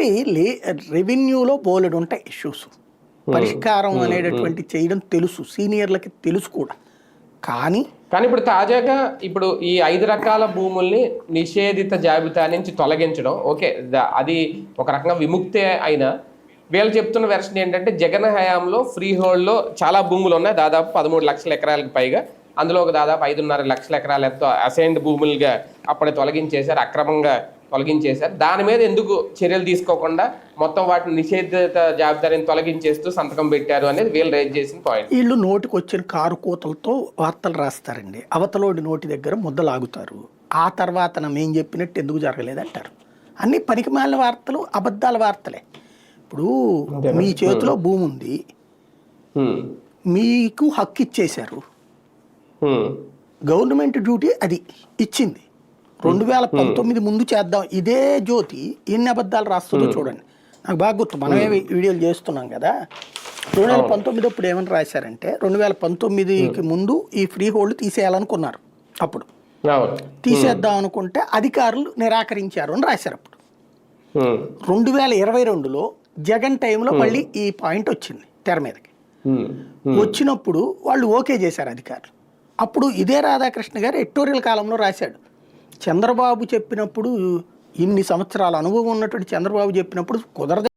ఒకటి రెవెన్యూలో బోలెడు ఉంటాయి ఇష్యూస్, పరిష్కారం అనేటటువంటి చేయడం తెలుసు, సీనియర్లకి తెలుసు కూడా. కానీ ఇప్పుడు తాజాగా ఇప్పుడు ఈ 5 రకాల భూముల్ని నిషేధిత జాబితా నుంచి తొలగించడం ఓకే, అది ఒక రకంగా విముక్తే అయినా వీళ్ళు చెప్తున్న వెర్షన్ ఏంటంటే జగన్ హయాంలో ఫ్రీ హోల్డ్లో చాలా భూములు ఉన్నాయి, దాదాపు 13 లక్షల ఎకరాలకు పైగా. అందులో ఒక దాదాపు 5.5 లక్షల ఎకరాలు ఎంతో అసైన్డ్ భూములుగా అప్పుడే తొలగించేశారు, అక్రమంగా తొలగించేశారు. దాని మీద ఎందుకు చర్యలు తీసుకోకుండా మొత్తం వాటిని నిషేధిత జాబితాని తొలగించేస్తూ సంతకం పెట్టారు అనేది వీళ్ళు రేజ్ చేసిన పాయింట్. వీళ్ళు నోటికి వచ్చిన కారు కూతలతో వార్తలు రాస్తారండి, అవతలోడి నోటి దగ్గర ముద్దలాగుతారు. ఆ తర్వాత మేము చెప్పినట్టు ఎందుకు జరగలేదంటారు. అన్ని పనికిమాలిన వార్తలు, అబద్ధాల వార్తలే. ఇప్పుడు మీ చేతిలో భూమి ఉంది, మీకు హక్కు ఇచ్చేశారు, గవర్నమెంట్ డ్యూటీ అది ఇచ్చింది. 2019 ముందు చేద్దాం, ఇదే జ్యోతి ఎన్ని అబద్ధాలు రాస్తుందో చూడండి. నాకు బాగా గుర్తు, మనమే వీడియోలు చేస్తున్నాం కదా. 2019 అప్పుడు ఏమని రాశారంటే 2019కి ముందు ఈ ఫ్రీ హోల్డ్ తీసేయాలనుకున్నారు, అప్పుడు తీసేద్దాం అనుకుంటే అధికారులు నిరాకరించారు అని రాశారు. అప్పుడు 2022లో జగన్ టైంలో మళ్ళీ ఈ పాయింట్ వచ్చింది తెర మీదకి. వచ్చినప్పుడు వాళ్ళు ఓకే చేశారు అధికారులు. అప్పుడు ఇదే రాధాకృష్ణ గారు ఎడిటోరియల్ కాలంలో రాశాడు, చంద్రబాబు చెప్పినప్పుడు, ఇన్ని సంవత్సరాల అనుభవం ఉన్నటువంటి చంద్రబాబు చెప్పినప్పుడు కుదరదు.